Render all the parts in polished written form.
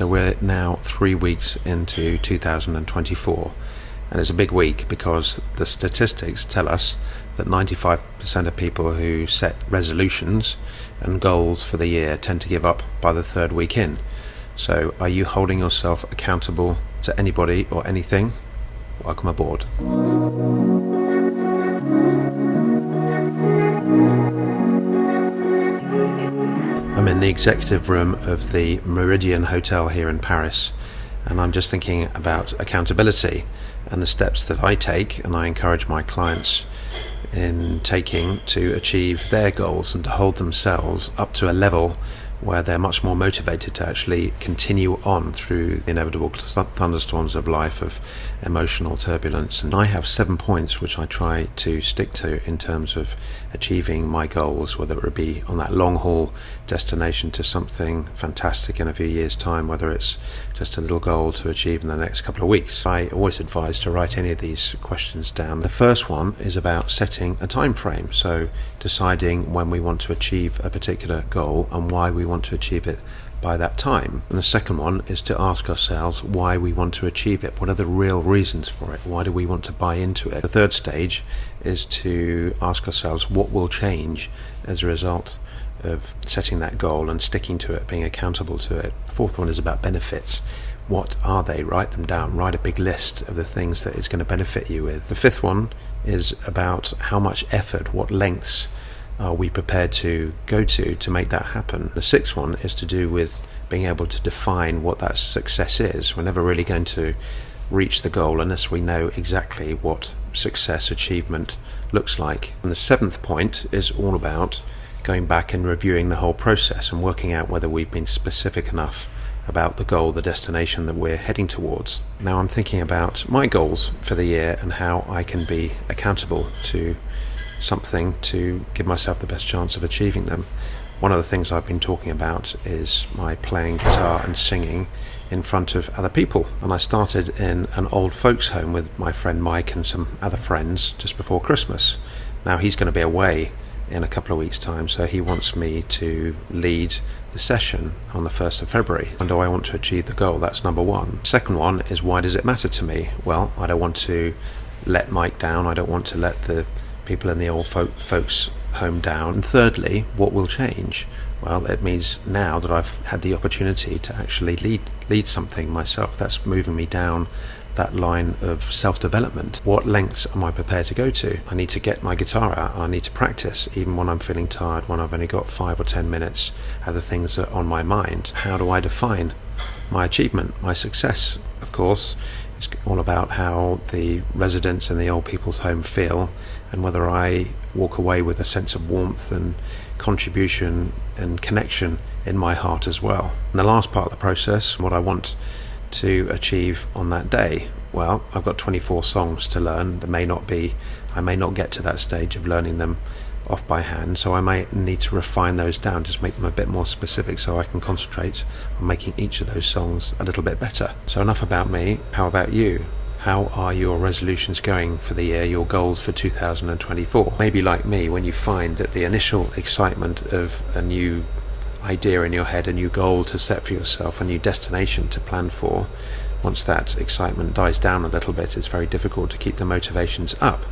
So we're now 3 weeks into 2024, and it's a big week because the statistics tell us that 95% of people who set resolutions and goals for the year tend to give up by the third week in. So are you holding yourself accountable to anybody or anything? Welcome aboard. I'm in the executive room of the Meridian Hotel here in Paris, and I'm just thinking about accountability and the steps that I take and I encourage my clients in taking to achieve their goals and to hold themselves up to a level where they're much more motivated to actually continue on through the inevitable thunderstorms of life, of emotional turbulence. And I have 7 points which I try to stick to in terms of achieving my goals, whether it be on that long haul destination to something fantastic in a few years' time, whether it's just a little goal to achieve in the next couple of weeks. I always advise to write any of these questions down. The first one is about setting a time frame, so deciding when we want to achieve a particular goal and why we want to achieve it by that time. And the second one is to ask ourselves why we want to achieve it. What are the real reasons for it? Why do we want to buy into it? The third stage is to ask ourselves what will change as a result of setting that goal and sticking to it, being accountable to it. The fourth one is about benefits. What are they? Write them down. Write a big list of the things that it's going to benefit you with. The fifth one is about how much effort, what lengths are we prepared to go to make that happen. The sixth one is to do with being able to define what that success is. We're never really going to reach the goal unless we know exactly what success achievement looks like. And the seventh point is all about going back and reviewing the whole process and working out whether we've been specific enough about the goal, the destination that we're heading towards. Now I'm thinking about my goals for the year and how I can be accountable to something to give myself the best chance of achieving them. One of the things I've been talking about is my playing guitar and singing in front of other people. And I started in an old folks home with my friend Mike and some other friends just before Christmas. Now he's going to be away in a couple of weeks' time, so he wants me to lead the session on the 1st of February. And do I want to achieve the goal? That's number one. Second one is, why does it matter to me? Well, I don't want to let Mike down. I don't want to let the people in the old folks home down. And thirdly, what will change? Well, it means now that I've had the opportunity to actually lead something myself. That's moving me down that line of self-development. What lengths am I prepared to go to? I need to get my guitar out. I need to practice even when I'm feeling tired, when I've only got 5 or 10 minutes. Other things are on my mind. How do I define my achievement, my success? Of course, it's all about how the residents in the old people's home feel and whether I walk away with a sense of warmth and contribution and connection in my heart as well. And the last part of the process, what I want to achieve on that day, well, I've got 24 songs to learn. I may not get to that stage of learning them off by hand, so I may need to refine those down, just make them a bit more specific so I can concentrate on making each of those songs a little bit better. So enough about me. How about you? How are your resolutions going for the year, your goals for 2024? Maybe like me, when you find that the initial excitement of a new idea in your head, a new goal to set for yourself, a new destination to plan for, once that excitement dies down a little bit, it's very difficult to keep the motivations up.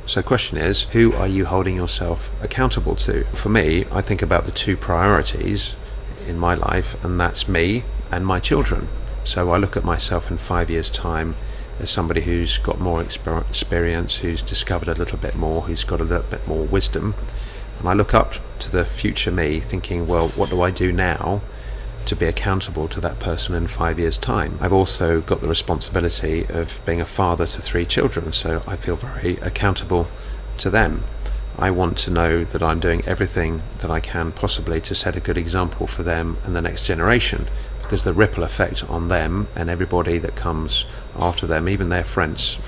So the question is, who are you holding yourself accountable to? For me, I think about the two priorities in my life, and that's me and my children. So I look at myself in 5 years' time as somebody who's got more experience, who's discovered a little bit more, who's got a little bit more wisdom. And I look up to the future me thinking, well, what do I do now to be accountable to that person in 5 years' time? I've also got the responsibility of being a father to 3 children, so I feel very accountable to them. I want to know that I'm doing everything that I can possibly to set a good example for them and the next generation, because the ripple effect on them and everybody that comes after them, even their friends,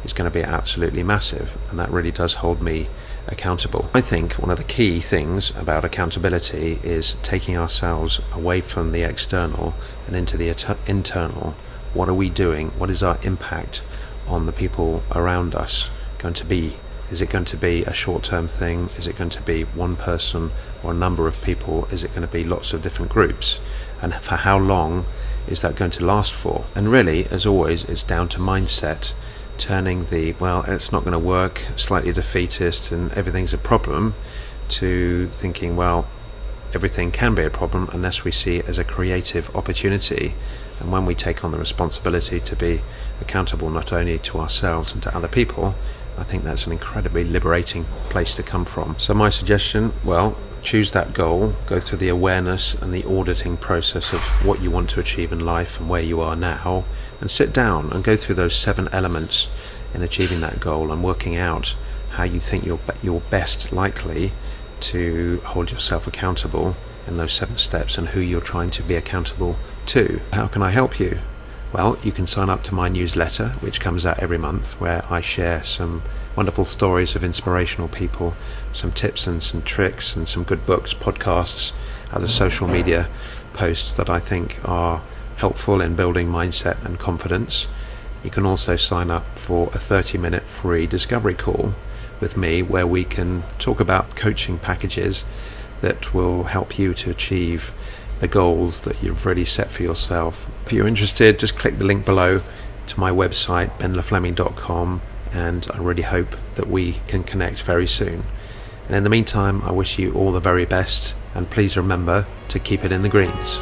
is going to be absolutely massive, and that really does hold me accountable. I think one of the key things about accountability is taking ourselves away from the external and into the internal. What are we doing? What is our impact on the people around us going to be? Is it going to be a short-term thing? Is it going to be one person or a number of people? Is it going to be lots of different groups? And for how long is that going to last for? And really, as always, it's down to mindset, turning the, well, it's not going to work, slightly defeatist and everything's a problem, to thinking, well, everything can be a problem unless we see it as a creative opportunity. And when we take on the responsibility to be accountable not only to ourselves and to other people, I think that's an incredibly liberating place to come from. So my suggestion, well, choose that goal, go through the awareness and the auditing process of what you want to achieve in life and where you are now, and sit down and go through those 7 elements in achieving that goal and working out how you think you're best likely to hold yourself accountable in those 7 steps and who you're trying to be accountable to. How can I help you? Well, you can sign up to my newsletter, which comes out every month, where I share some wonderful stories of inspirational people, some tips and some tricks and some good books, podcasts, other social media posts that I think are helpful in building mindset and confidence. You can also sign up for a 30-minute free discovery call with me, where we can talk about coaching packages that will help you to achieve the goals that you've already set for yourself. If you're interested, just click the link below to my website, benlefleming.com, and I really hope that we can connect very soon. And in the meantime, I wish you all the very best, and please remember to keep it in the greens.